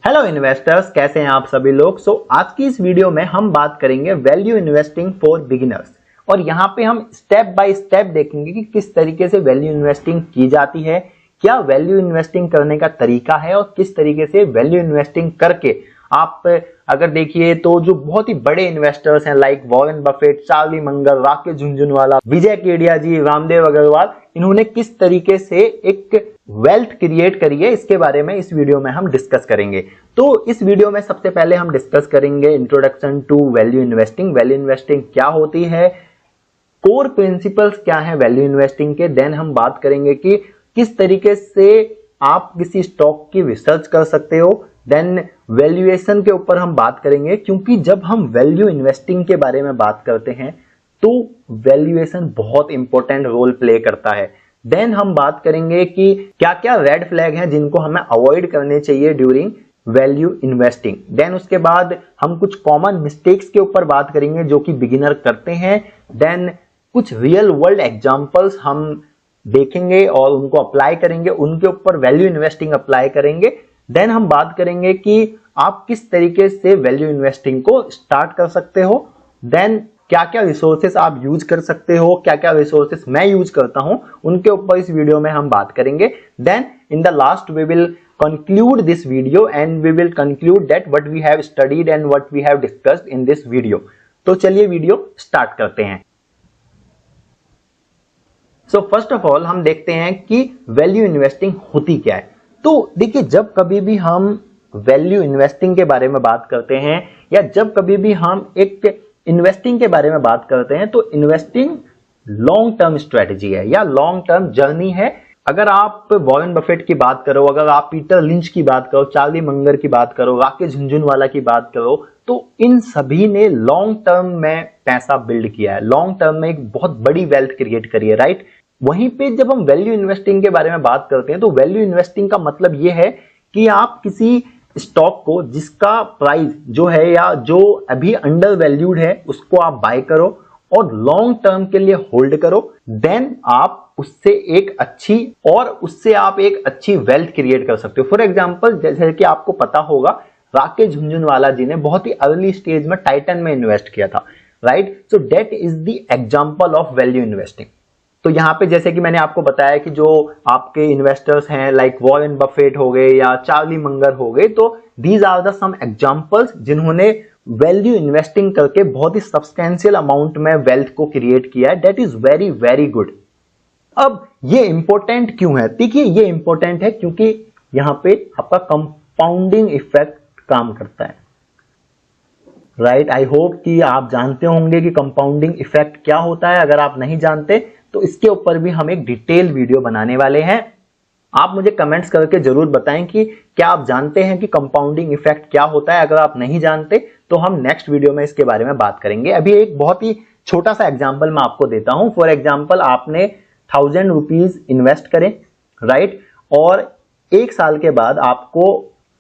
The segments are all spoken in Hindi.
हेलो इन्वेस्टर्स, कैसे हैं आप सभी लोग। आज की इस वीडियो में हम बात करेंगे वैल्यू इन्वेस्टिंग फॉर बिगिनर्स और यहाँ पे हम स्टेप बाय स्टेप देखेंगे कि किस तरीके से वैल्यू इन्वेस्टिंग की जाती है, क्या वैल्यू इन्वेस्टिंग करने का तरीका है और किस तरीके से वैल्यू इन्वेस्टिंग करके आप अगर देखिए तो जो बहुत ही बड़े इन्वेस्टर्स हैं like Warren Buffett, Charlie Munger, Rakesh Jhunjhunwala, Vijay Kedia ji, Ramdeo Agrawal, इन्होंने किस तरीके से एक वेल्थ क्रिएट करी है, इसके बारे में इस वीडियो में हम डिस्कस करेंगे। तो इस वीडियो में सबसे पहले हम डिस्कस करेंगे introduction to value investing. Value investing क्या होती है, कोर प्रिंसिपल्स क्या है वैल्यू इन्वेस्टिंग के। देन हम बात करेंगे कि किस तरीके से आप किसी स्टॉक की रिसर्च कर सकते हो। देन वैल्यूएशन के ऊपर हम बात करेंगे, क्योंकि जब हम वैल्यू इन्वेस्टिंग के बारे में बात करते हैं तो वैल्यूएशन बहुत इंपॉर्टेंट रोल प्ले करता है। देन हम बात करेंगे कि क्या क्या रेड फ्लैग हैं जिनको हमें अवॉइड करने चाहिए ड्यूरिंग वैल्यू इन्वेस्टिंग। देन उसके बाद हम कुछ कॉमन मिस्टेक्स के ऊपर बात करेंगे जो कि बिगिनर करते हैं। देन कुछ रियल वर्ल्ड एग्जांपल्स हम देखेंगे और उनको अप्लाई करेंगे, उनके ऊपर वैल्यू इन्वेस्टिंग अप्लाई करेंगे। देन हम बात करेंगे कि आप किस तरीके से वैल्यू इन्वेस्टिंग को स्टार्ट कर सकते हो। देन क्या क्या रिसोर्सेस आप यूज कर सकते हो, क्या क्या रिसोर्सेस मैं यूज करता हूं, उनके ऊपर इस वीडियो में हम बात करेंगे। Then in the last we will conclude this video and we will conclude that what we have studied and what we have discussed in this video। तो चलिए वीडियो स्टार्ट करते हैं। सो फर्स्ट ऑफ ऑल हम देखते हैं कि वैल्यू इन्वेस्टिंग होती क्या है। तो देखिए, जब कभी भी हम वैल्यू इन्वेस्टिंग के बारे में बात करते हैं या जब कभी भी हम एक इन्वेस्टिंग के बारे में बात करते हैं तो इन्वेस्टिंग लॉन्ग टर्म स्ट्रेटजी है या लॉन्ग टर्म जर्नी है। अगर आप वॉरेन बफेट की बात करो, अगर आप पीटर लिंच की बात करो, चार्ली मंगर की बात करो, राकेश झुनझुनवाला की बात करो, तो इन सभी ने लॉन्ग टर्म में पैसा बिल्ड किया है, लॉन्ग टर्म में एक बहुत बड़ी वेल्थ क्रिएट करी है, राइट। वहीं पे जब हम वैल्यू इन्वेस्टिंग के बारे में बात करते हैं तो वैल्यू इन्वेस्टिंग का मतलब यह है कि आप किसी स्टॉक को जिसका प्राइस जो है या जो अभी अंडर वैल्यूड है उसको आप बाय करो और लॉन्ग टर्म के लिए होल्ड करो। देन आप उससे आप एक अच्छी वेल्थ क्रिएट कर सकते हो। फॉर एग्जांपल, जैसे कि आपको पता होगा राकेश झुनझुनवाला जी ने बहुत ही अर्ली स्टेज में टाइटन में इन्वेस्ट किया था, right. So that is the example of value investing. तो यहां पे जैसे कि मैंने आपको बताया कि जो आपके इन्वेस्टर्स हैं लाइक वॉरेन बफेट हो गए या चार्ली मंगर हो गए, तो these are the some examples जिन्होंने वैल्यू इन्वेस्टिंग करके बहुत ही सब्सटेंशियल अमाउंट में वेल्थ को क्रिएट किया है। That is very very good. अब ये इंपॉर्टेंट क्यों है? देखिए, ये इंपॉर्टेंट है क्योंकि यहां पे आपका कंपाउंडिंग इफेक्ट काम करता है, राइट। आई होप कि आप जानते होंगे कि कंपाउंडिंग इफेक्ट क्या होता है। अगर आप नहीं जानते तो इसके ऊपर भी हम एक डिटेल वीडियो बनाने वाले हैं। आप मुझे कमेंट्स करके जरूर बताएं कि क्या आप जानते हैं कि कंपाउंडिंग इफेक्ट क्या होता है। अगर आप नहीं जानते तो हम नेक्स्ट वीडियो में इसके बारे में बात करेंगे। अभी एक बहुत ही छोटा सा एग्जांपल मैं आपको देता हूं। फॉर एग्जांपल, आपने 1000 रुपीज इन्वेस्ट करें, राइट, और एक साल के बाद आपको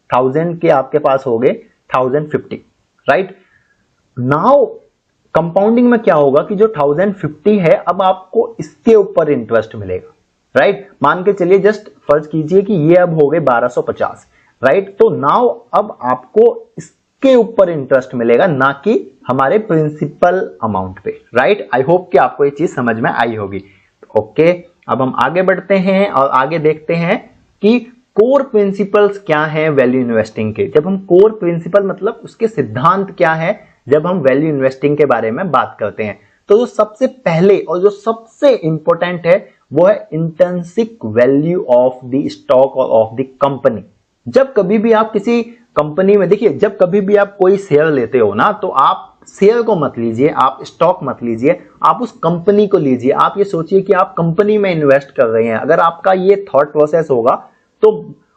1000 के आपके पास हो गए 1050, राइट। नाउ कंपाउंडिंग में क्या होगा कि जो 1050 है अब आपको इसके ऊपर इंटरेस्ट मिलेगा, राइट। मान के चलिए, जस्ट फर्ज कीजिए कि ये अब हो गए 1250, राइट। तो नाउ अब आपको इसके ऊपर इंटरेस्ट मिलेगा, ना कि हमारे प्रिंसिपल अमाउंट पे, राइट। आई होप कि आपको ये चीज समझ में आई होगी। ओके, अब हम आगे बढ़ते हैं और आगे देखते हैं कि कोर प्रिंसिपल्स क्या हैं वैल्यू इन्वेस्टिंग के। जब हम कोर प्रिंसिपल मतलब उसके सिद्धांत क्या है, जब हम वैल्यू इन्वेस्टिंग के बारे में बात करते हैं तो जो सबसे पहले और जो सबसे इंपॉर्टेंट है वो है intrinsic value of the stock और ऑफ द कंपनी। जब कभी भी आप किसी कंपनी में, देखिए, जब कभी भी आप कोई शेयर लेते हो ना, तो आप शेयर को मत लीजिए, आप स्टॉक मत लीजिए, आप उस कंपनी को लीजिए। आप ये सोचिए कि आप कंपनी में इन्वेस्ट कर रहे हैं। अगर आपका ये थॉट प्रोसेस होगा तो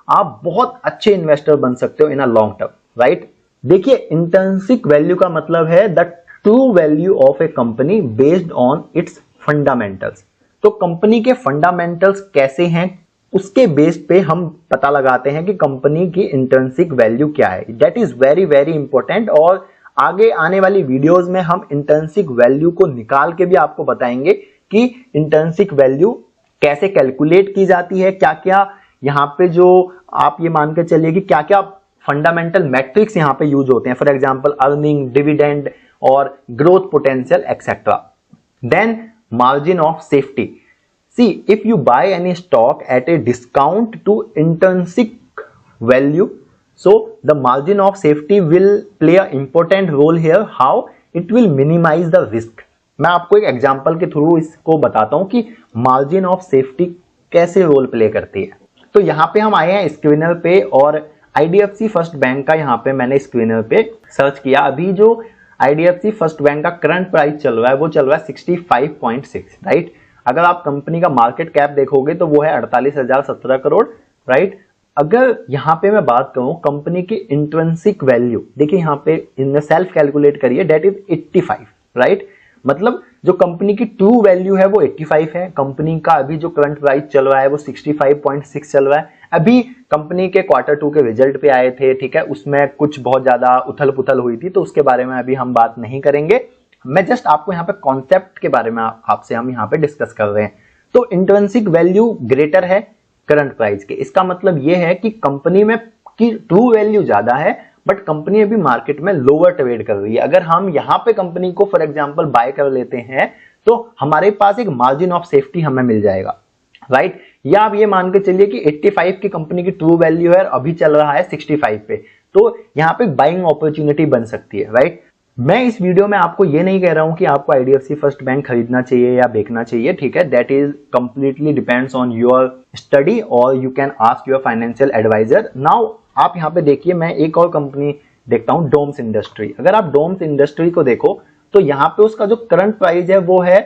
आप बहुत अच्छे इन्वेस्टर बन सकते हो इन अ लॉन्ग टर्म, राइट। देखिए, इंट्रिंसिक वैल्यू का मतलब है the true value of A company based on it's fundamentals. तो कंपनी के फंडामेंटल्स कैसे हैं उसके बेस पे हम पता लगाते हैं कि कंपनी की इंट्रिंसिक वैल्यू क्या है। That is very very important. और आगे आने वाली वीडियोस में हम इंट्रिंसिक वैल्यू को निकाल के भी आपको बताएंगे कि इंट्रिंसिक वैल्यू कैसे कैलकुलेट की जाती है, क्या क्या यहाँ पे जो आप ये मान के चलिए कि क्या क्या फंडामेंटल मैट्रिक्स यहाँ पे यूज होते हैं, फॉर एग्जांपल अर्निंग, डिविडेंड और growth potential etcetera. Then margin of safety, see if you buy any stock at a discount to intrinsic value, so the margin of safety will play a important role here, how it will minimize the risk। मैं आपको एक एग्जांपल के थ्रू इसको बताता हूं कि मार्जिन ऑफ सेफ्टी कैसे रोल प्ले करती है। तो यहां पे हम आए हैं स्क्रीनर पे और आईडीएफसी फर्स्ट बैंक का यहां पे मैंने स्क्रीनर पे सर्च किया। अभी जो आईडीएफसी फर्स्ट बैंक का करंट प्राइस चल रहा है वो चल रहा है 65.6, राइट। अगर आप कंपनी का मार्केट कैप देखोगे तो वो है 48,017 करोड़, राइट। अगर यहां पे मैं बात करूं कंपनी की इंट्रिंसिक वैल्यू, देखिए यहां पे इनने सेल्फ कैलकुलेट करी है, दैट इज 85, राइट। मतलब जो कंपनी की ट्रू वैल्यू है वो 85 है। कंपनी का अभी जो करंट प्राइस चल रहा है वो 65.6 चल रहा है। अभी कंपनी के Q2 के रिजल्ट पे आए थे, ठीक है, उसमें कुछ बहुत ज्यादा उथल पुथल हुई थी, तो उसके बारे में अभी हम बात नहीं करेंगे। मैं जस्ट आपको यहाँ पे कॉन्सेप्ट के बारे में आपसे हम यहाँ पे डिस्कस कर रहे हैं। तो इंट्रिंसिक वैल्यू ग्रेटर है करंट प्राइस के, इसका मतलब यह है कि कंपनी में की ट्रू वैल्यू ज्यादा है बट कंपनी अभी मार्केट में लोअर ट्रेड कर रही है। अगर हम यहां पे कंपनी को फॉर एग्जांपल बाय कर लेते हैं तो हमारे पास एक मार्जिन ऑफ सेफ्टी हमें मिल जाएगा, राइट। या आप ये मान के चलिए कि 85 की कंपनी की ट्रू वैल्यू है, अभी चल रहा है 65 पे, तो यहां पे बाइंग अपॉर्चुनिटी बन सकती है, राइट। मैं इस वीडियो में आपको ये नहीं कह रहा हूं कि आपको आईडीएफसी फर्स्ट बैंक खरीदना चाहिए या बेचना चाहिए, ठीक है, that is completely depends on your study और you can ask your financial advisor. Now आप यहाँ पे देखिए, मैं एक और कंपनी देखता हूं, डोम्स इंडस्ट्री। अगर आप डोम्स इंडस्ट्री को देखो तो यहाँ पे उसका जो करंट प्राइस है वो है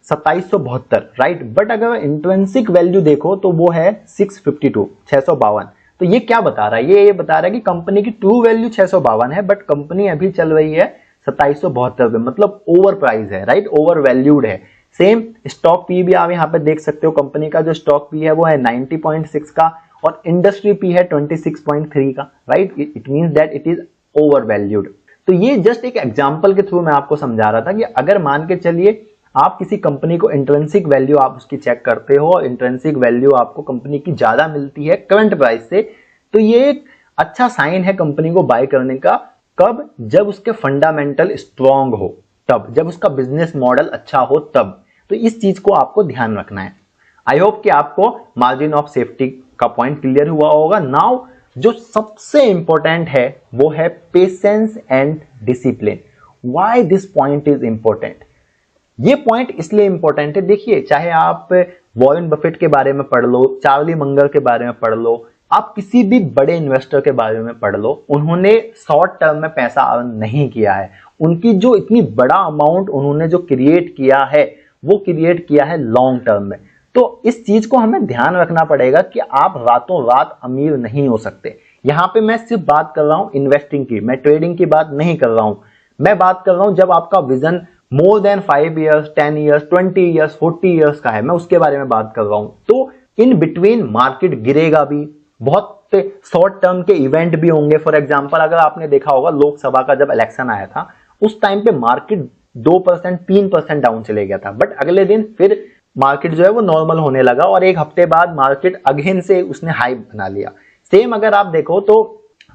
2772, राइट। बट अगर इंट्रिंसिक वैल्यू देखो तो वो है 652। तो ये क्या बता रहा है, ये बता रहा है कि कंपनी की ट्रू वैल्यू 652 है बट कंपनी अभी चल रही है 2772 पे, मतलब ओवर प्राइस है, राइट, ओवर वैल्यूड है। सेम स्टॉक पी भी आप यहाँ पे देख सकते हो, कंपनी का जो स्टॉक पी है वो है 90.6 का और इंडस्ट्री पी है 26.3 का, right. It means that it is over valued. तो ये जस्ट एक एग्जांपल के थ्रू मैं आपको समझा रहा था कि अगर मान के चलिए आप किसी कंपनी को इंट्रिंसिक वैल्यू आप उसकी चेक करते हो और इंट्रिंसिक वैल्यू आपको कंपनी की ज्यादा मिलती है करंट प्राइस से, तो ये एक अच्छा साइन है कंपनी को बाय करने का। कब? जब उसके फंडामेंटल स्ट्रांग हो, तब, जब उसका बिजनेस मॉडल अच्छा हो तब। तो इस चीज को आपको ध्यान रखना है। आई होप कि आपको मार्जिन ऑफ सेफ्टी का पॉइंट क्लियर हुआ होगा। नाउ जो सबसे इंपॉर्टेंट है वो है patience and discipline. Why this point is important? ये पॉइंट इसलिए इंपॉर्टेंट है, देखिए चाहे आप वॉरेन बफेट के बारे में पढ़ लो, चार्ली मंगर के बारे में पढ़ लो, आप किसी भी बड़े इन्वेस्टर के बारे में पढ़ लो, उन्होंने शॉर्ट टर्म में पैसा अर्न नहीं किया है। उनकी जो इतनी बड़ा अमाउंट उन्होंने जो क्रिएट किया है वो क्रिएट किया है लॉन्ग टर्म में। तो इस चीज को हमें ध्यान रखना पड़ेगा कि आप रातों रात अमीर नहीं हो सकते। यहां पे मैं सिर्फ बात कर रहा हूं इन्वेस्टिंग की, मैं ट्रेडिंग की बात नहीं कर रहा हूं। मैं बात कर रहा हूं जब आपका vision more than 5 years, 10 years, 20 years, 40 years का है, मैं उसके बारे में बात कर रहा हूं। तो इन बिटवीन मार्केट गिरेगा भी, बहुत शॉर्ट टर्म के इवेंट भी होंगे। फॉर एग्जांपल अगर आपने देखा होगा लोकसभा का जब इलेक्शन आया था उस टाइम पे मार्केट 2%, 3% डाउन चले गया था, बट अगले दिन फिर मार्केट जो है वो नॉर्मल होने लगा और एक हफ्ते बाद मार्केट अगेन से उसने हाई बना लिया। सेम अगर आप देखो तो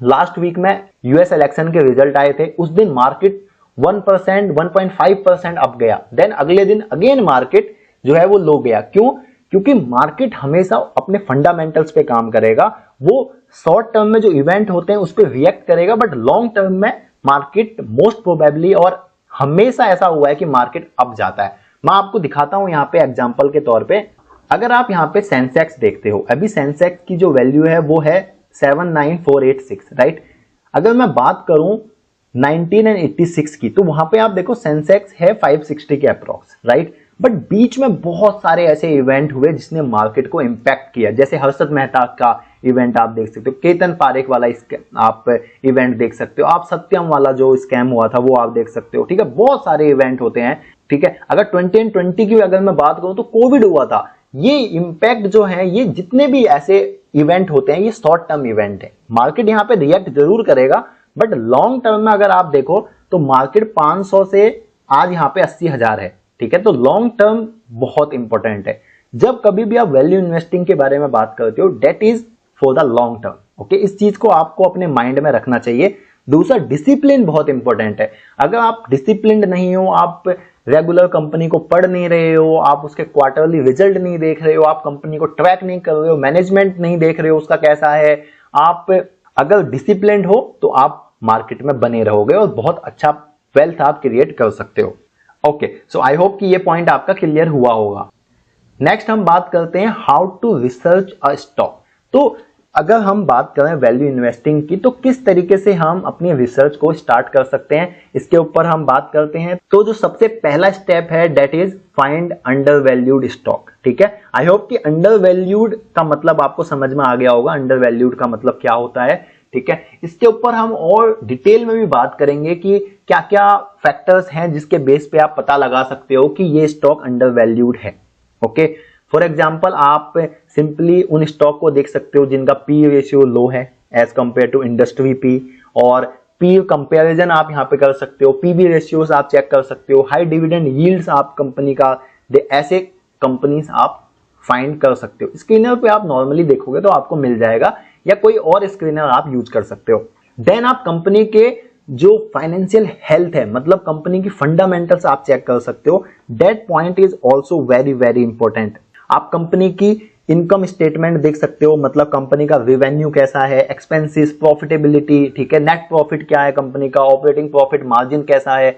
लास्ट वीक में यूएस इलेक्शन के रिजल्ट आए थे, उस दिन मार्केट 1%, 1.5% अप गया, देन अगले दिन अगेन मार्केट जो है वो लो गया। क्यों? क्योंकि मार्केट हमेशा अपने फंडामेंटल्स पे काम करेगा। वो शॉर्ट टर्म में जो इवेंट होते हैं उस पर रिएक्ट करेगा, बट लॉन्ग टर्म में मार्केट मोस्ट प्रोबेबली, और हमेशा ऐसा हुआ है कि मार्केट अप जाता है। मैं आपको दिखाता हूं यहाँ पे एग्जांपल के तौर पे। अगर आप यहाँ पे सेंसेक्स देखते हो, अभी सेंसेक्स की जो वैल्यू है वो है 79486, राइट। अगर मैं बात करूं 1986 की तो वहां पे आप देखो सेंसेक्स है 560 के अप्रॉक्स, राइट। बट बीच में बहुत सारे ऐसे इवेंट हुए जिसने मार्केट को इंपैक्ट किया, जैसे हर्षद मेहता का इवेंट आप देख सकते हो, केतन पारेख वाला आप इवेंट देख सकते हो, आप सत्यम वाला जो स्कैम हुआ था वो आप देख सकते हो, ठीक है। बहुत सारे इवेंट होते हैं, ठीक है। अगर 2020 की अगर मैं बात करूं तो कोविड हुआ था। ये इंपैक्ट जो है, ये जितने भी ऐसे इवेंट होते हैं ये शॉर्ट टर्म इवेंट है। मार्केट यहाँ पे रिएक्ट जरूर करेगा, बट लॉन्ग टर्म में अगर आप देखो तो मार्केट 500 से आज यहाँ पे 80,000 है, ठीक है। तो लॉन्ग टर्म बहुत इंपॉर्टेंट है। जब कभी भी आप वैल्यू इन्वेस्टिंग के बारे में बात करते हो, debt is for the long term. Okay, इस चीज को आपको अपने माइंड में रखना चाहिए। दूसरा, डिसिप्लिन बहुत इंपॉर्टेंट है। अगर आप डिसिप्लिन्ड नहीं हो, आप रेगुलर कंपनी को पढ़ नहीं रहे हो, आप उसके क्वार्टरली रिजल्ट नहीं देख रहे हो, आप कंपनी को ट्रैक नहीं कर रहे हो, मैनेजमेंट नहीं देख रहे हो उसका कैसा है, आप अगर डिसिप्लिन्ड हो तो आप मार्केट में बने रहोगे और बहुत अच्छा वेल्थ आप क्रिएट कर सकते हो। ओके, सो आई होप कि ये पॉइंट आपका क्लियर हुआ होगा। नेक्स्ट हम बात करते हैं how to research a stock. तो अगर हम बात करें वैल्यू इन्वेस्टिंग की, तो किस तरीके से हम अपनी रिसर्च को स्टार्ट कर सकते हैं, इसके ऊपर हम बात करते हैं। तो जो सबसे पहला स्टेप है that is find under valued stock. ठीक है, आई होप कि अंडर वैल्यूड का मतलब आपको समझ में आ गया होगा, अंडर वैल्यूड का मतलब क्या होता है। ठीक है, इसके ऊपर हम और डिटेल में भी बात करेंगे कि क्या क्या फैक्टर्स हैं जिसके बेस पे आप पता लगा सकते हो कि ये स्टॉक अंडर वैल्यूड है। ओके, फॉर एग्जाम्पल आप सिंपली उन स्टॉक को देख सकते हो जिनका पी रेशियो लो है as compare to industry P, और पी कंपैरिजन आप यहां पे कर सकते हो, पीबी रेशियोस आप चेक कर सकते हो, हाई डिविडेंड यील्ड्स आप कंपनी का ऐसे कंपनीज आप फाइंड कर सकते हो। स्क्रीनर पे आप नॉर्मली देखोगे तो आपको मिल जाएगा, या कोई और स्क्रीनर आप यूज कर सकते हो। देन आप कंपनी के जो फाइनेंशियल हेल्थ है, मतलब कंपनी की फंडामेंटल्स आप चेक कर सकते हो। That point is also very very important. आप कंपनी की इनकम स्टेटमेंट देख सकते हो, मतलब कंपनी का रेवेन्यू कैसा है, एक्सपेंसेस, प्रॉफिटेबिलिटी, ठीक है, नेट प्रॉफिट क्या है कंपनी का, ऑपरेटिंग प्रॉफिट मार्जिन कैसा है,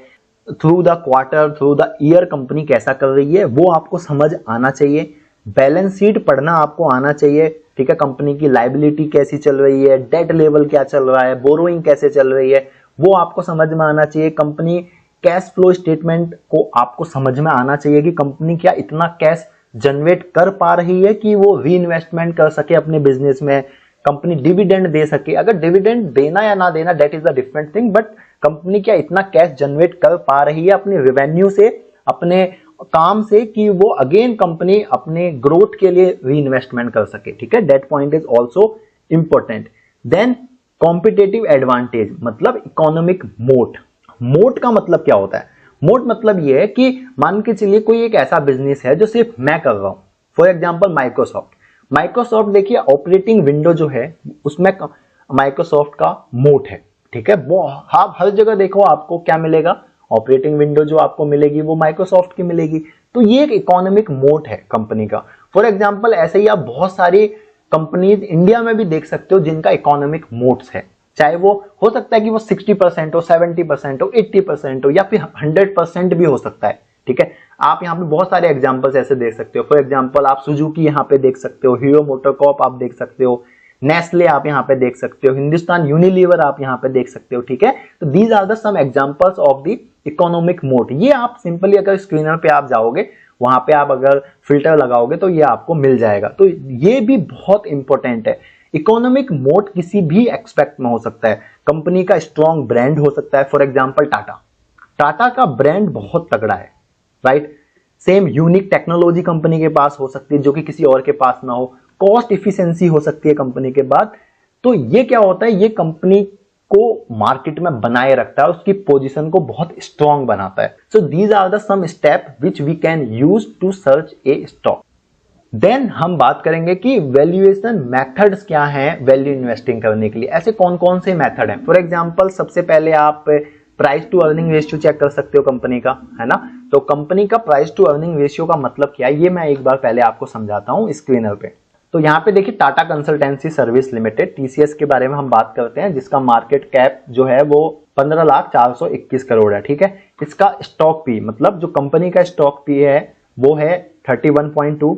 through the quarter through the year company कैसा कर रही है वो आपको समझ आना चाहिए। बैलेंस शीट पढ़ना आपको आना चाहिए। ठीक है, कंपनी की लायबिलिटी कैसी चल रही है, डेट लेवल क्या चल रहा है, बोरोइंग कैसे चल रही है, वो आपको समझ में आना चाहिए। कंपनी कैश फ्लो स्टेटमेंट को आपको समझ में आना चाहिए कि कंपनी क्या इतना कैश जनरेट कर पा रही है कि वो री इन्वेस्टमेंट कर सके अपने बिजनेस में, कंपनी डिविडेंड दे सके। अगर डिविडेंड देना या ना देना that is a different thing, but company क्या इतना कैश जनरेट कर पा रही है अपने रेवेन्यू से, अपने काम से, कि वो अगेन कंपनी अपने ग्रोथ के लिए री इन्वेस्टमेंट कर सके। ठीक है, that point is also important. Then competitive advantage, मतलब इकोनॉमिक मोट। मोट का मतलब क्या होता है? मोट मतलब ये है कि मान के चलिए कोई एक ऐसा बिजनेस है जो सिर्फ मैं कर रहा हूं, फॉर एग्जांपल माइक्रोसॉफ्ट देखिए ऑपरेटिंग विंडो जो है उसमें माइक्रोसॉफ्ट का मोट है। ठीक है, वो आप हर जगह देखो आपको क्या मिलेगा, ऑपरेटिंग विंडो जो आपको मिलेगी वो माइक्रोसॉफ्ट की मिलेगी। तो ये एक इकोनॉमिक मोट है कंपनी का। फॉर एग्जांपल ऐसे ही आप बहुत सारी कंपनीज इंडिया में भी देख सकते हो जिनका इकोनॉमिक मोट्स है, चाहे वो हो सकता है कि वो 60% हो, 70% हो, 80% हो, या फिर 100% भी हो सकता है। ठीक है, आप यहाँ पे बहुत सारे एग्जांपल्स ऐसे देख सकते हो। फॉर एग्जांपल आप सुजुकी यहाँ पे देख सकते हो, हीरो मोटरकॉर्प आप देख सकते हो, नेस्ले आप यहाँ पे देख सकते हो, हिंदुस्तान यूनिलीवर आप यहाँ पे देख सकते हो। ठीक है, तो these are the some examples of the economic moat. ये आप सिंपली अगर स्क्रीनर पे आप जाओगे, वहां पे आप अगर फिल्टर लगाओगे तो ये आपको मिल जाएगा। तो ये भी बहुत इंपॉर्टेंट है। इकोनॉमिक मोट किसी भी एक्सपेक्ट में हो सकता है। कंपनी का स्ट्रॉन्ग ब्रांड हो सकता है, फॉर एग्जांपल टाटा का ब्रांड बहुत तगड़ा है, right. Same unique technology company के पास हो सकती है जो कि किसी और के पास ना हो। कॉस्ट इफिशिएंसी हो सकती है कंपनी के बाद। तो ये क्या होता है, ये कंपनी को मार्केट में बनाए रखता है, उसकी पोजीशन को बहुत स्ट्रॉन्ग बनाता है। So these are the some step which we can use to search a stock. Then हम बात करेंगे कि वैल्यूएशन मेथड्स क्या हैं वैल्यू इन्वेस्टिंग करने के लिए। ऐसे कौन कौन से मेथड हैं? फॉर एग्जांपल सबसे पहले आप price to earning ratio check कर सकते हो कंपनी का, है ना। तो कंपनी का प्राइस टू अर्निंग रेशियो का मतलब क्या है, ये मैं एक बार पहले आपको समझाता हूं स्क्रीनर पे। तो यहाँ पे देखिए Tata consultancy service limited TCS के बारे में हम बात करते हैं, जिसका मार्केट कैप जो है वो 15,421 करोड़ है। ठीक है, इसका स्टॉक पी, मतलब जो कंपनी का स्टॉक पी है वो है 31.2,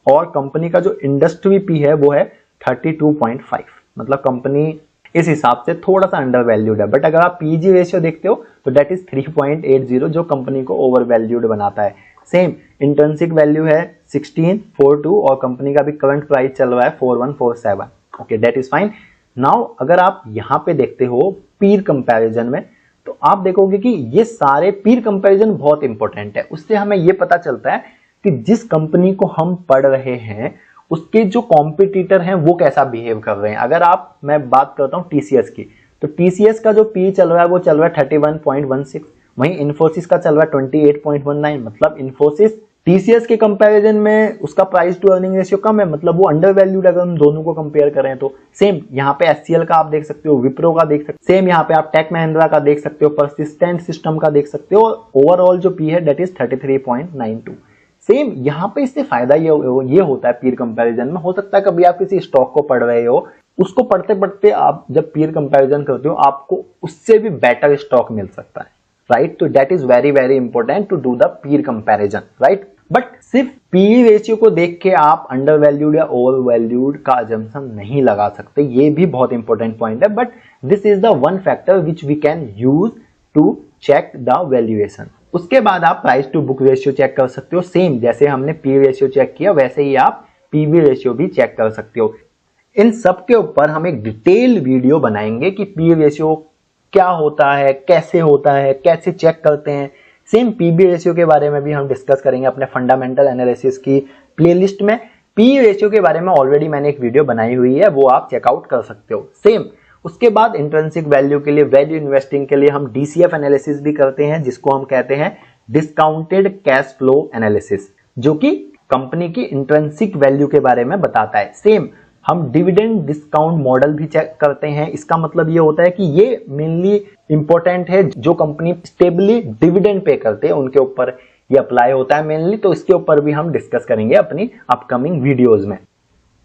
और कंपनी का जो इंडस्ट्री पी है वो है 32.5। मतलब कंपनी इस हिसाब से थोड़ा सा अंडर वैल्यूड है। बट अगर आप पीजी रेशियो देखते हो तो डेट इज 3.80, जो कंपनी को ओवर वैल्यूड बनाता है। सेम इंट्रिंसिक वैल्यू है 1642, और कंपनी का भी करंट प्राइस चल रहा है 4147। Okay, that is fine. Now अगर आप यहां पे देखते हो पीर कंपैरिजन में, तो आप देखोगे कि ये सारे पीर कंपैरिजन बहुत इंपॉर्टेंट है। उससे हमें ये पता चलता है कि जिस कंपनी को हम पढ़ रहे हैं उसके जो कॉम्पिटिटर हैं वो कैसा बिहेव कर रहे हैं। अगर मैं बात करता हूं टीसीएस की, तो टीसीएस का जो पी चल रहा है वो चल रहा है 31.16, वहीं इन्फोसिस का चल रहा है 28.19। मतलब इन्फोसिस टीसीएस के कंपैरिजन में उसका प्राइस टू अर्निंग रेशियो कम है, मतलब वो अंडर वैल्यूड अगर हम दोनों को कंपेयर करें तो। सेम यहाँ पे एचसीएल का आप देख सकते हो, विप्रो का देख सकते हो, सेम यहाँ पे आप टेक महिंद्रा का देख सकते हो, परसिस्टेंट सिस्टम का देख सकते हो, ओवरऑल जो पी है दैट इज 33.92। सेम यहाँ पे इससे फायदा ये होता है पीर कंपैरिजन में। हो सकता है कभी आप किसी स्टॉक को पढ़ रहे हो, उसको पढ़ते पढ़ते आप जब पीर कंपैरिजन करते हो आपको उससे भी बेटर स्टॉक मिल सकता है, राइट। तो that is very very important to do the peer comparison, right. But सिर्फ पी रेशियो को देख के आप अंडर वैल्यूड या ओवर वैल्यूड का अजम्पशन नहीं लगा सकते, ये भी बहुत इंपॉर्टेंट पॉइंट है। But this is the one factor which we can use to check the valuation. उसके बाद आप price to book ratio check कर सकते हो। सेम जैसे हमने पी रेशियो चेक किया वैसे ही आप पीवी रेशियो भी चेक कर सकते हो। इन सब के ऊपर हम एक डिटेल वीडियो बनाएंगे कि पी रेशियो क्या होता है, कैसे होता है, कैसे चेक करते हैं। सेम पीबी रेशियो के बारे में भी हम डिस्कस करेंगे अपने फंडामेंटल एनालिसिस की प्लेलिस्ट में। पी रेशियो के बारे में ऑलरेडी मैंने एक वीडियो बनाई हुई है, वो आप चेकआउट कर सकते हो। सेम उसके बाद इंट्रिंसिक वैल्यू के लिए, वैल्यू इन्वेस्टिंग के लिए हम डीसीएफ एनालिसिस भी करते हैं, जिसको हम कहते हैं डिस्काउंटेड कैश फ्लो एनालिसिस, जो कि कंपनी की इंट्रिंसिक वैल्यू के बारे में बताता है। सेम हम डिविडेंड डिस्काउंट मॉडल भी चेक करते हैं। इसका मतलब ये होता है कि ये मेनली इंपॉर्टेंट है, जो कंपनी स्टेबली डिविडेंड पे करते हैं उनके ऊपर ये अप्लाई होता है मेनली। तो इसके ऊपर भी हम डिस्कस करेंगे अपनी अपकमिंग वीडियोस में।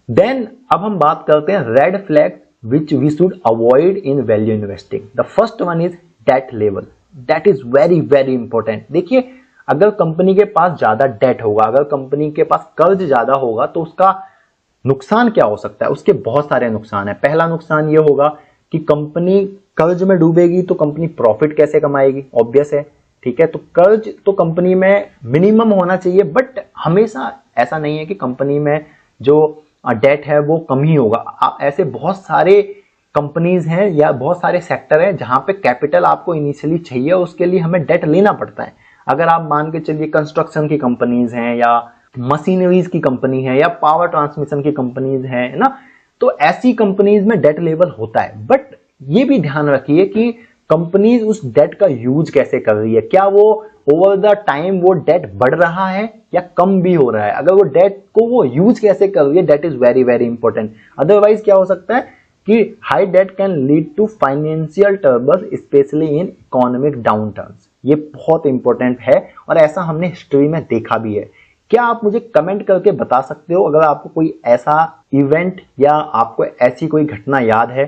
देन अब हम बात करते हैं red flag which we should avoid in value investing. The first one is debt level, that is very very important. देखिए अगर कंपनी के पास ज्यादा डेट होगा, अगर कंपनी के पास कर्ज ज्यादा होगा तो उसका नुकसान क्या हो सकता है, उसके बहुत सारे नुकसान है। पहला नुकसान ये होगा कि कंपनी कर्ज में डूबेगी तो कंपनी प्रॉफिट कैसे कमाएगी, ऑब्वियस है, ठीक है। तो कर्ज तो कंपनी में मिनिमम होना चाहिए, बट हमेशा ऐसा नहीं है कि कंपनी में जो डेट है वो कम ही होगा। ऐसे बहुत सारे कंपनीज हैं या बहुत सारे सेक्टर हैं जहां पे कैपिटल आपको इनिशियली चाहिए, उसके लिए हमें डेट लेना पड़ता है। अगर आप मान के चलिए कंस्ट्रक्शन की कंपनीज हैं या मशीनरीज की कंपनी है या पावर ट्रांसमिशन की कंपनीज है ना, तो ऐसी कंपनीज में डेट लेवल होता है। बट ये भी ध्यान रखिए कि कंपनीज उस डेट का यूज कैसे कर रही है, क्या वो ओवर द टाइम वो डेट बढ़ रहा है या कम भी हो रहा है। अगर वो डेट को वो यूज कैसे कर रही है, debt is very very important. Otherwise क्या हो सकता है कि high debt can lead to financial trouble specially in economic downturns. ये बहुत इंपॉर्टेंट है और ऐसा हमने हिस्ट्री में देखा भी है। क्या आप मुझे कमेंट करके बता सकते हो अगर आपको कोई ऐसा इवेंट या आपको ऐसी कोई घटना याद है।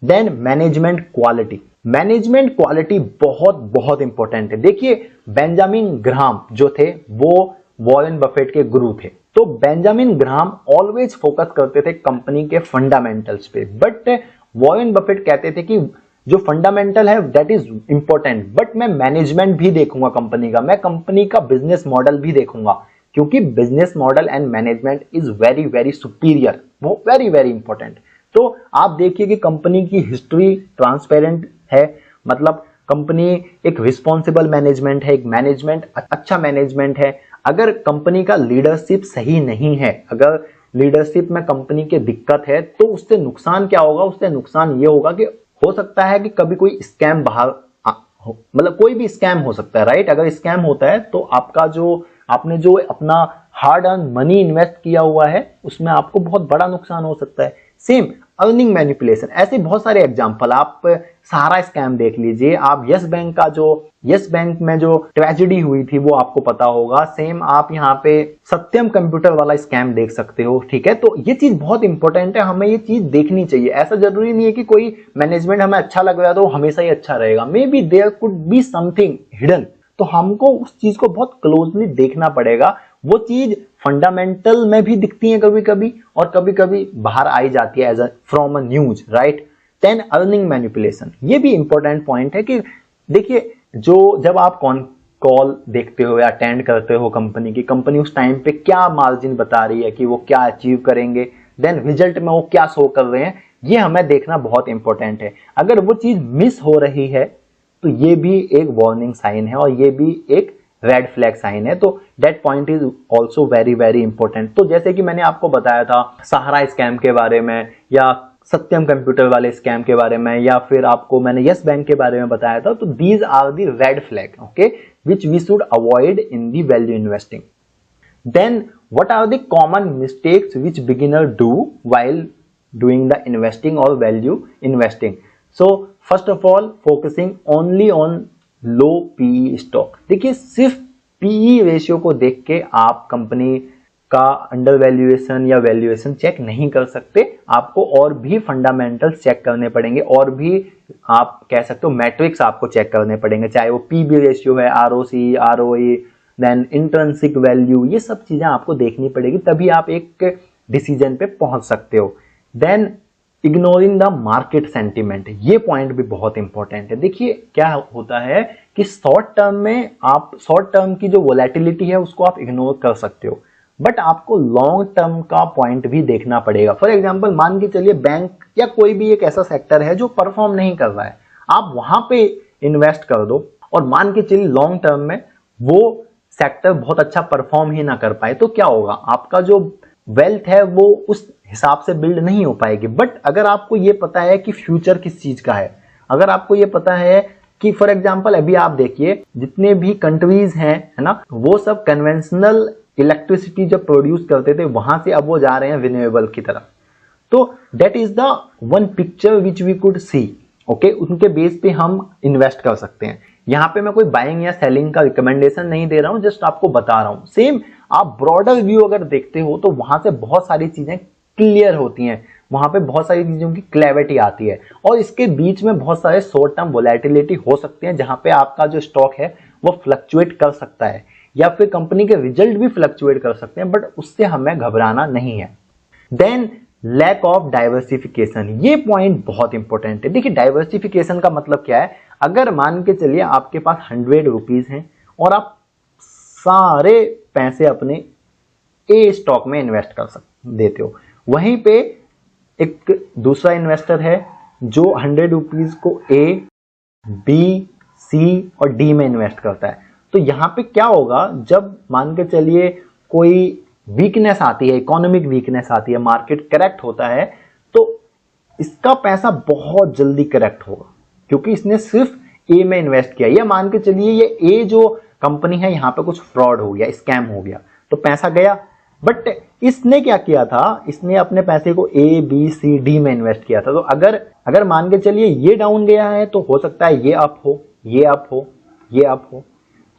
Then management quality, management quality बहुत बहुत इंपॉर्टेंट है। देखिए बेंजामिन ग्राहम जो थे वो वॉरेन बफेट के गुरु थे, तो बेंजामिन ग्राहम ऑलवेज फोकस करते थे कंपनी के फंडामेंटल्स पे। बट वॉरेन बफेट कहते थे कि जो फंडामेंटल है दैट इज इंपॉर्टेंट, बट मैं मैनेजमेंट भी देखूंगा कंपनी का, मैं कंपनी का बिजनेस मॉडल भी देखूंगा, क्योंकि business model and management is very very superior, वो वेरी वेरी इंपॉर्टेंट। तो आप देखिए कि कंपनी की हिस्ट्री ट्रांसपेरेंट है, मतलब कंपनी एक रिस्पॉन्सिबल मैनेजमेंट है, एक मैनेजमेंट अच्छा मैनेजमेंट है। अगर कंपनी का लीडरशिप सही नहीं है, अगर लीडरशिप में कंपनी के दिक्कत है, तो उससे नुकसान क्या होगा, उससे नुकसान ये होगा कि हो सकता है कि कभी कोई स्कैम बाहर मतलब कोई भी स्कैम हो सकता है, राइट। अगर स्कैम होता है तो आपका जो आपने जो अपना हार्ड अर्न मनी इन्वेस्ट किया हुआ है उसमें आपको बहुत बड़ा नुकसान हो सकता है। सेम अर्निंग मैनिपुलेशन, ऐसे बहुत सारे एग्जांपल, आप सहारा स्कैम देख लीजिए, आप यस बैंक का जो यस बैंक में जो ट्रेजेडी हुई थी वो आपको पता होगा। सेम आप यहाँ पे सत्यम कंप्यूटर वाला स्कैम देख सकते हो, ठीक है। तो ये चीज बहुत इंपॉर्टेंट है, हमें ये चीज देखनी चाहिए। ऐसा जरूरी नहीं है कि कोई मैनेजमेंट हमें अच्छा लग रहा है तो हमेशा ही अच्छा रहेगा, maybe there could be something hidden. तो हमको उस चीज को बहुत क्लोजली देखना पड़ेगा। वो चीज फंडामेंटल में भी दिखती है कभी कभी और कभी कभी बाहर आई जाती है as from a news, right. Then earning manipulation, ये भी इंपॉर्टेंट पॉइंट है कि देखिए जो जब आप कॉल देखते हो या अटेंड करते हो कंपनी की, कंपनी उस टाइम पे क्या मार्जिन बता रही है कि वो क्या अचीव करेंगे, देन रिजल्ट में वो क्या शो कर रहे हैं, ये हमें देखना बहुत इंपॉर्टेंट है। अगर वो चीज मिस हो रही है तो ये भी एक वार्निंग साइन है और ये भी एक रेड फ्लैग साइन है। तो that point is also very very important. तो जैसे कि मैंने आपको बताया था सहारा स्कैम के बारे में या सत्यम कंप्यूटर वाले स्कैम के बारे में, या फिर आपको मैंने यस बैंक के बारे में बताया था, तो these are the red flag, okay, which we should avoid in the value investing. Then what are the common mistakes which beginner do while doing the investing और value investing. So first of all focusing only on low PE stock. देखिए सिर्फ पीई रेशियो को देख के आप कंपनी का अंडर वैल्यूएशन या वैल्यूएशन चेक नहीं कर सकते, आपको और भी फंडामेंटल्स चेक करने पड़ेंगे, और भी आप कह सकते हो मैट्रिक्स आपको चेक करने पड़ेंगे, चाहे वो पीबी रेशियो है, ROC, ROE, then intrinsic value, ये सब चीजें आपको देखनी पड़ेगी, तभी आप एक डिसीजन पे पहुंच सकते हो। Then ignoring the market sentiment, ये पॉइंट भी बहुत इंपॉर्टेंट है। देखिए क्या होता है कि शॉर्ट टर्म में आप शॉर्ट टर्म की जो वोलेटिलिटी है उसको आप इग्नोर कर सकते हो, बट आपको लॉन्ग टर्म का पॉइंट भी देखना पड़ेगा। फॉर एग्जांपल मान के चलिए बैंक या कोई भी एक ऐसा सेक्टर है जो परफॉर्म नहीं कर रहा है, आप वहां पे इन्वेस्ट कर दो और मान के चलिए लॉन्ग टर्म में वो सेक्टर बहुत अच्छा परफॉर्म ही ना कर पाए, तो क्या होगा, आपका जो वेल्थ है वो उस हिसाब से बिल्ड नहीं हो पाएगी। बट अगर आपको ये पता है कि फ्यूचर किस चीज का है, अगर आपको ये पता है कि फॉर एग्जांपल अभी आप देखिए जितने भी कंट्रीज हैं, है ना, वो सब कन्वेंशनल इलेक्ट्रिसिटी जब प्रोड्यूस करते थे वहां से अब वो जा रहे हैं रिन्यूएबल की तरफ, तो that is the one picture which we could see. Okay, उनके बेस पे हम इन्वेस्ट कर सकते हैं। यहां पे मैं कोई बाइंग या सेलिंग का रिकमेंडेशन नहीं दे रहा हूं, जस्ट आपको बता रहा हूं। सेम आप ब्रॉडर व्यू अगर देखते हो तो वहां से बहुत सारी चीजें क्लियर होती हैं, वहां पे बहुत सारी चीजों की क्लैरिटी आती है, और इसके बीच में बहुत सारे शॉर्ट टर्म वोलेटिलिटी हो सकते हैं जहां पे आपका जो स्टॉक है वो फ्लक्चुएट कर सकता है, या फिर कंपनी के रिजल्ट भी फ्लक्चुएट कर सकते हैं, बट उससे हमें घबराना नहीं है। देन लैक ऑफ डाइवर्सिफिकेशन, ये पॉइंट बहुत इंपॉर्टेंट है। देखिए डाइवर्सिफिकेशन का मतलब क्या है, अगर मान के चलिए आपके पास 100 रुपीज हैं और आप सारे पैसे अपने ए स्टॉक में इन्वेस्ट कर देते हो, वहीं पे एक दूसरा इन्वेस्टर है जो 100 रुपीज को ए, बी, सी और डी में इन्वेस्ट करता है, तो यहां पे क्या होगा, जब मान के चलिए कोई वीकनेस आती है, इकोनॉमिक वीकनेस आती है, मार्केट करेक्ट होता है, तो इसका पैसा बहुत जल्दी करेक्ट होगा क्योंकि इसने सिर्फ ए में इन्वेस्ट किया। या मान के चलिए ये ए जो कंपनी है यहां पे कुछ फ्रॉड हो गया, स्कैम हो गया, तो पैसा गया, बट इसने क्या किया था, इसने अपने पैसे को ए, बी, सी, डी में इन्वेस्ट किया था। तो अगर मान के चलिए ये डाउन गया है तो हो सकता है ये अप हो, ये अप हो, ये अप हो।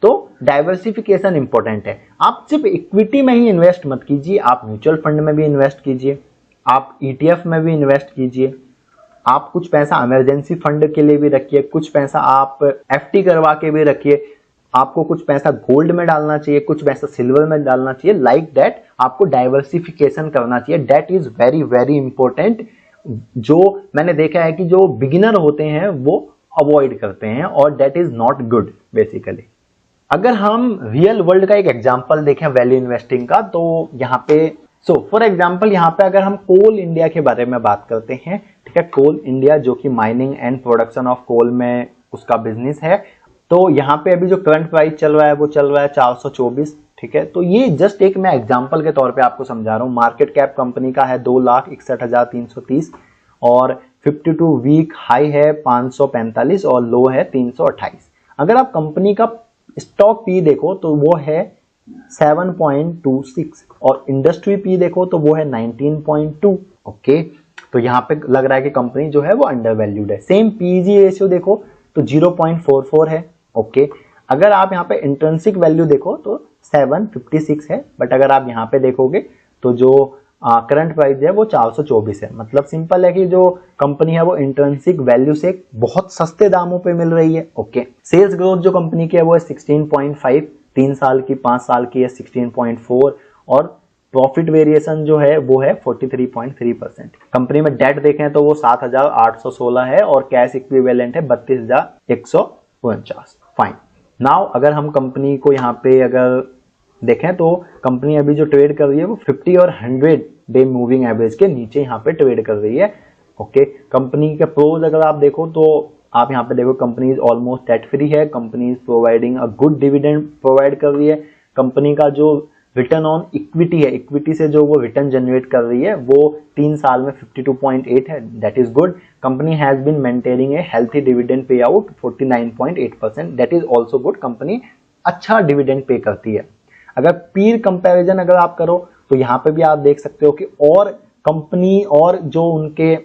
तो डाइवर्सिफिकेशन इंपॉर्टेंट है। आप सिर्फ इक्विटी में ही इन्वेस्ट मत कीजिए, आप म्यूचुअल फंड में भी इन्वेस्ट कीजिए, आप ईटीएफ में भी इन्वेस्ट कीजिए, आप कुछ पैसा इमरजेंसी फंड के लिए भी रखिए, कुछ पैसा आप एफडी करवा के भी रखिए, आपको कुछ पैसा गोल्ड में डालना चाहिए, कुछ पैसा सिल्वर में डालना चाहिए, लाइक दैट आपको डाइवर्सिफिकेशन करना चाहिए। That is very very important. जो मैंने देखा है कि जो बिगिनर होते हैं वो अवॉइड करते हैं, और that is not good basically. अगर हम रियल वर्ल्ड का एक एग्जांपल देखें वैल्यू इन्वेस्टिंग का, तो यहाँ पे फॉर एग्जांपल यहाँ पे अगर हम कोल इंडिया के बारे में बात करते हैं, ठीक है, कोल इंडिया जो कि mining and production of coal में उसका बिजनेस है, तो यहाँ पे अभी जो करंट प्राइस चल रहा है वो चल रहा है 424, ठीक है। तो ये जस्ट एक मैं एग्जांपल के तौर पे आपको समझा रहा हूँ। मार्केट कैप कंपनी का है 2,61,330 और 52 वीक हाई है 545 और लो है 328। अगर आप कंपनी का स्टॉक पी देखो तो वो है 7.26 और इंडस्ट्री पी देखो तो वो है 19.2। ओके, तो यहाँ पे लग रहा है कि कंपनी जो है वो अंडर वैल्यूड है। सेम पीजी रेशियो देखो तो 0.44 है। ओके, अगर आप यहाँ पे इंट्रिंसिक वैल्यू देखो तो 756 है, बट अगर आप यहाँ पे देखोगे तो जो करंट प्राइस है वो 424 है। मतलब सिंपल है कि जो कंपनी है वो इंट्रिंसिक वैल्यू से बहुत सस्ते दामों पे मिल रही है। ओके, सेल्स ग्रोथ जो कंपनी की है वो है 16.5, 3 साल की, 5 साल की है 16.4 और प्रॉफिट वेरिएशन जो है वो है 43.3%। कंपनी में डेट देखें तो वो 7,816 है और कैश इक्विवेलेंट है 32,149। फाइन। नाउ अगर हम कंपनी को यहाँ पे अगर देखें तो कंपनी अभी जो ट्रेड कर रही है वो 50 और 100 डे मूविंग एवरेज के नीचे यहाँ पे ट्रेड कर रही है। ओके, कंपनी के प्रोज अगर आप देखो तो आप यहाँ पे देखो कंपनी ऑलमोस्ट डेट फ्री है, company providing a good dividend provide कर रही है, कंपनी का जो रिटर्न ऑन इक्विटी है, इक्विटी से जो वो रिटर्न जनरेट कर रही है वो 3 साल में 52.8 है, that is good. Company has been maintaining a healthy dividend pay out 49.8%, that is also good. Company अच्छा डिविडेंड पे करती है। अगर पीर कंपैरिजन अगर आप करो तो यहाँ पे भी आप देख सकते हो कि और कंपनी और जो उनके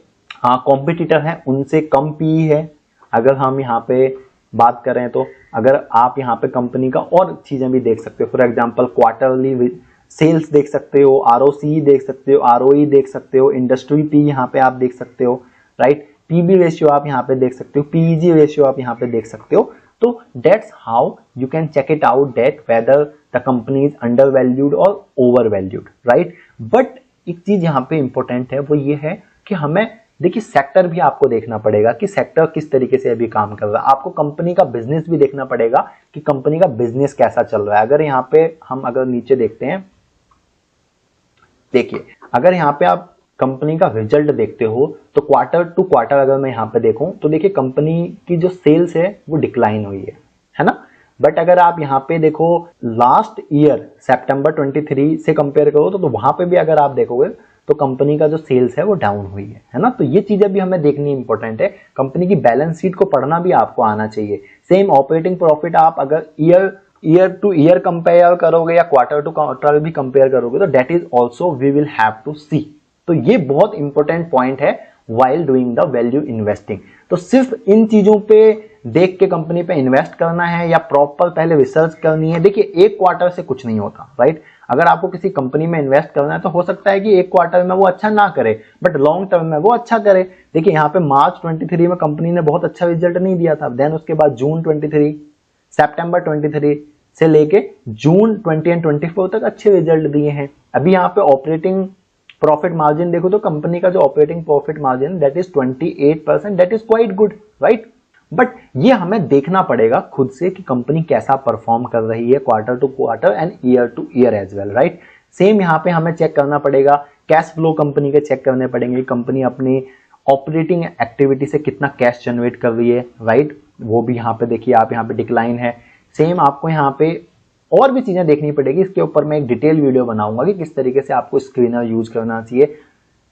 कॉम्पिटिटर हैं उनसे कम पी है। अगर हम यहाँ पे बात करें तो अगर आप यहाँ पे कंपनी का और चीजें भी देख सकते हो, फॉर एग्जांपल क्वार्टरली सेल्स देख सकते हो, आरओसी देख सकते हो, आरओई देख सकते हो, इंडस्ट्री पी यहाँ पे आप देख सकते हो, राइट। पीबी रेशियो आप यहाँ पे देख सकते हो, पीईजी रेशियो आप यहाँ पे देख सकते हो। तो that's how you can check it out that whether the company is undervalued और ओवर वैल्यूड, राइट। बट एक चीज यहाँ पे इंपॉर्टेंट है, वो ये है कि हमें देखिए सेक्टर भी आपको देखना पड़ेगा कि सेक्टर किस तरीके से अभी काम कर रहा है। आपको कंपनी का बिजनेस भी देखना पड़ेगा कि कंपनी का बिजनेस कैसा चल रहा है। अगर यहाँ पे हम अगर नीचे देखते हैं, देखिए अगर यहाँ पे आप कंपनी का रिजल्ट देखते हो तो क्वार्टर टू क्वार्टर अगर मैं यहाँ पे देखूं तो देखिए कंपनी की जो सेल्स है वो डिक्लाइन हुई है ना। बट अगर आप यहाँ पे देखो लास्ट ईयर सितंबर 23 से कंपेयर करो तो वहां पे भी अगर आप देखोगे तो कंपनी का जो सेल्स है वो डाउन हुई है ना। तो ये चीजें भी हमें देखनी इंपॉर्टेंट है। कंपनी की बैलेंस शीट को पढ़ना भी आपको आना चाहिए। सेम ऑपरेटिंग प्रॉफिट आप अगर ईयर टू ईयर कंपेयर करोगे या क्वार्टर टू क्वार्टर भी कंपेयर करोगे तो that is also we will have to see. तो ये बहुत इंपॉर्टेंट पॉइंट है while doing the value investing. तो सिर्फ इन चीजों पे देख के कंपनी पे इन्वेस्ट करना है या प्रॉपर पहले रिसर्च करनी है। देखिए एक क्वार्टर से कुछ नहीं होता, राइट। अगर आपको किसी कंपनी में इन्वेस्ट करना है तो हो सकता है कि एक क्वार्टर में वो अच्छा ना करे बट लॉन्ग टर्म में वो अच्छा करे। देखिए यहाँ पे मार्च 23 में कंपनी ने बहुत अच्छा रिजल्ट नहीं दिया था, देन उसके बाद जून 23, सितंबर 23 से लेके जून 20 एंड 24 तक अच्छे रिजल्ट दिए हैं। अभी यहाँ पे ऑपरेटिंग प्रॉफिट मार्जिन देखो तो कंपनी का जो operating profit margin that is 28%, that is quite good, right. But ये हमें देखना पड़ेगा खुद से कि कंपनी कैसा परफॉर्म कर रही है quarter to quarter and year to year as well, right. Same यहाँ पे हमें चेक करना पड़ेगा, कैश फ्लो कंपनी के चेक करने पड़ेंगे, कंपनी अपनी ऑपरेटिंग एक्टिविटी से कितना कैश जनरेट कर रही है, राइट। वो भी यहाँ पे देखिए आप यहाँ पे डिक्लाइन है। सेम आपको यहाँ पे और भी चीजें देखनी पड़ेगी। इसके ऊपर मैं एक डिटेल वीडियो बनाऊंगा कि किस तरीके से आपको स्क्रीनर यूज करना चाहिए।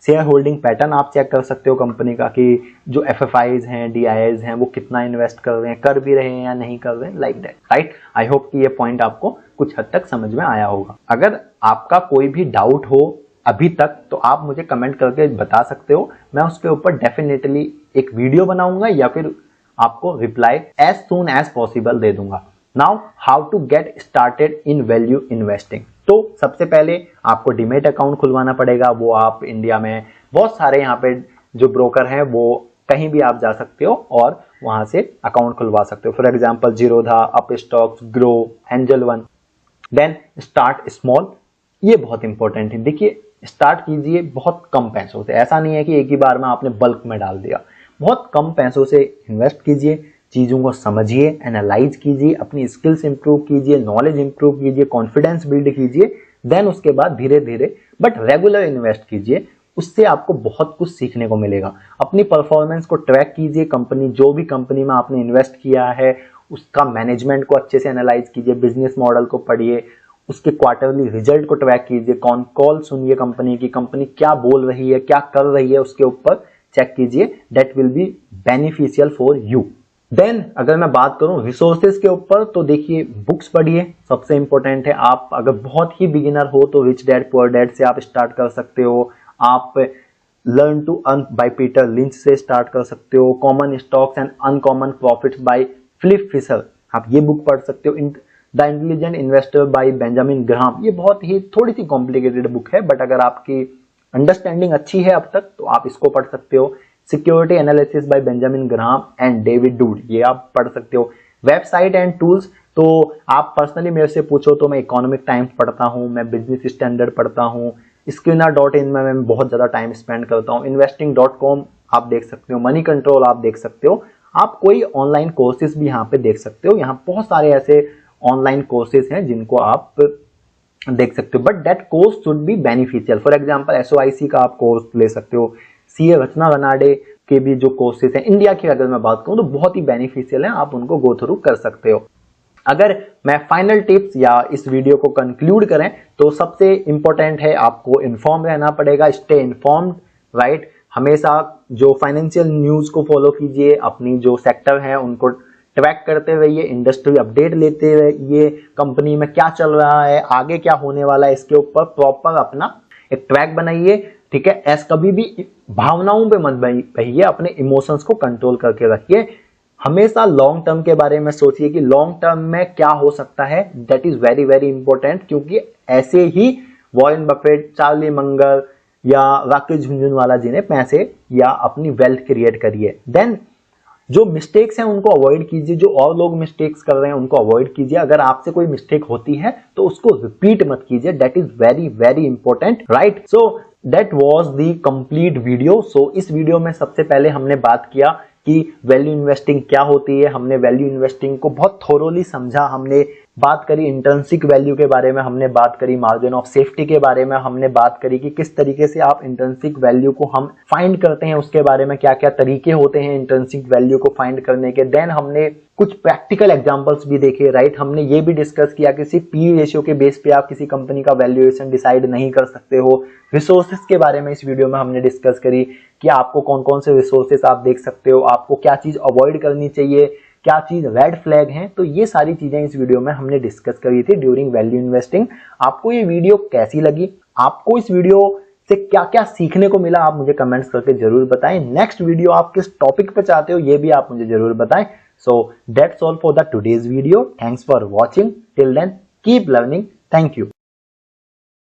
शेयर होल्डिंग पैटर्न आप चेक कर सकते हो कंपनी का कि जो एफएफआईज हैं, डीआईएस हैं, वो कितना इन्वेस्ट कर रहे हैं, कर भी रहे हैं या नहीं कर रहे हैं, like that, right. I hope कि ये पॉइंट आपको कुछ हद तक समझ में आया होगा। अगर आपका कोई भी डाउट हो अभी तक तो आप मुझे कमेंट करके बता सकते हो, मैं उसके ऊपर डेफिनेटली एक वीडियो बनाऊंगा या फिर आपको reply as soon as possible दे दूंगा। Now how to get started in value investing. तो सबसे पहले आपको डीमेट अकाउंट खुलवाना पड़ेगा। वो आप इंडिया में बहुत सारे यहाँ पे जो ब्रोकर हैं वो कहीं भी आप जा सकते हो और वहां से अकाउंट खुलवा सकते हो। For example Zerodha, Upstox, Groww, Angel One. Then start small, ये बहुत इंपॉर्टेंट है। देखिए स्टार्ट कीजिए बहुत कम पैसों से, ऐसा नहीं है कि एक ही बार में आपने बल्क में डाल दिया। बहुत कम पैसों से इन्वेस्ट कीजिए, चीजों को समझिए, एनालाइज कीजिए, अपनी स्किल्स इंप्रूव कीजिए, नॉलेज इंप्रूव कीजिए, कॉन्फिडेंस बिल्ड कीजिए। देन उसके बाद धीरे धीरे बट रेगुलर इन्वेस्ट कीजिए, उससे आपको बहुत कुछ सीखने को मिलेगा। अपनी परफॉर्मेंस को ट्रैक कीजिए, कंपनी जो भी कंपनी में आपने इन्वेस्ट किया है उसका मैनेजमेंट को अच्छे से एनालाइज कीजिए, बिजनेस मॉडल को पढ़िए, उसके क्वार्टरली रिजल्ट को ट्रैक कीजिए, कॉल सुनिए कंपनी की, कंपनी क्या बोल रही है, क्या कर रही है, उसके ऊपर चेक कीजिए। That will be beneficial for you. Then अगर मैं बात करूं रिसोर्सेज के ऊपर तो देखिए बुक्स पढ़िए, सबसे इंपॉर्टेंट है। आप अगर बहुत ही बिगिनर हो तो रिच डैड पुअर डैड से आप स्टार्ट कर सकते हो। आप learn to earn by Peter Lynch से स्टार्ट कर सकते हो। Common stocks and uncommon profits by Philip Fisher, आप ये बुक पढ़ सकते हो। The intelligent investor by Benjamin Graham, ये बहुत ही थोड़ी सी कॉम्प्लिकेटेड बुक है बट अगर आपकी अंडरस्टैंडिंग अच्छी है अब तक तो आप इसको पढ़ सकते हो। Security analysis bye Benjamin Graham and David dude, ये आप पढ़ सकते हो। वेबसाइट एंड टूल्स तो आप पर्सनली मेरे से पूछो तो मैं इकोनॉमिक टाइम्स पढ़ता हूँ, मैं बिजनेस स्टैंडर्ड पढ़ता हूँ, स्क्रीनर.इन में मैं बहुत ज्यादा टाइम स्पेंड करता हूँ, investing.com आप देख सकते हो, मनी कंट्रोल आप देख सकते हो। आप कोई ऑनलाइन कोर्सेज भी यहाँ पे देख सकते हो। यहाँ बहुत सारे ऐसे ऑनलाइन कोर्सेज हैं जिनको आप देख सकते हो but that course should be beneficial. For example SOIC का आप कोर्स ले सकते हो। CA रचना बनाडे के भी जो कोर्सेज हैं इंडिया की अगर मैं बात करूं तो बहुत ही बेनिफिशियल है, आप उनको गो थ्रू कर सकते हो। अगर मैं फाइनल टिप्स या इस वीडियो को कंक्लूड करें तो सबसे इंपॉर्टेंट है आपको इन्फॉर्म रहना पड़ेगा, स्टे इन्फॉर्म्ड, राइट। हमेशा जो फाइनेंशियल न्यूज को फॉलो कीजिए, अपनी जो सेक्टर है उनको ट्रैक करते रहिए, इंडस्ट्री अपडेट लेते रहिए, कंपनी में क्या चल रहा है, आगे क्या होने वाला है, इसके ऊपर प्रॉपर अपना एक ट्रैक बनाइए। ठीक है, ऐसा कभी भी भावनाओं पे मत बहिए, अपने इमोशंस को कंट्रोल करके रखिए। हमेशा लॉन्ग टर्म के बारे में सोचिए कि लॉन्ग टर्म में क्या हो सकता है, that is very very important, क्योंकि ऐसे ही वॉरेन बफेट, चार्ली मंगर या राकेश झुनझुनवाला जी ने पैसे या अपनी वेल्थ क्रिएट करी है। देन जो मिस्टेक्स हैं उनको अवॉइड कीजिए, जो और लोग मिस्टेक्स कर रहे हैं उनको अवॉइड कीजिए। अगर आपसे कोई मिस्टेक होती है तो उसको रिपीट मत कीजिए, that is very very important, right. So that was the complete video. So इस वीडियो में सबसे पहले हमने बात किया कि वैल्यू इन्वेस्टिंग क्या होती है, हमने वैल्यू इन्वेस्टिंग को बहुत थोरोली समझा, हमने बात करी इंट्रिंसिक वैल्यू के बारे में, हमने बात करी मार्जिन ऑफ सेफ्टी के बारे में, हमने बात करी कि किस तरीके से आप इंट्रिंसिक वैल्यू को हम फाइंड करते हैं, उसके बारे में क्या क्या तरीके होते हैं इंट्रिंसिक वैल्यू को फाइंड करने के। देन हमने कुछ प्रैक्टिकल एग्जांपल्स भी देखे, राइट। हमने ये भी डिस्कस किया कि सिर्फ पी रेशियो के बेस पे आप किसी कंपनी का वैल्यूएशन डिसाइड नहीं कर सकते हो। रिसोर्सेज के बारे में इस वीडियो में हमने डिस्कस करी कि आपको कौन कौन से रिसोर्सेज आप देख सकते हो, आपको क्या चीज अवॉइड करनी चाहिए, क्या चीज रेड फ्लैग है। तो ये सारी चीजें इस वीडियो में हमने डिस्कस करी थी ड्यूरिंग वैल्यू इन्वेस्टिंग। आपको ये वीडियो कैसी लगी, आपको इस वीडियो से क्या क्या सीखने को मिला, आप मुझे कमेंट्स करके जरूर बताएं। नेक्स्ट वीडियो आप किस टॉपिक पे चाहते हो ये भी आप मुझे जरूर बताएं। So that's all for the today's video. Thanks for watching. Till then keep learning. Thank you.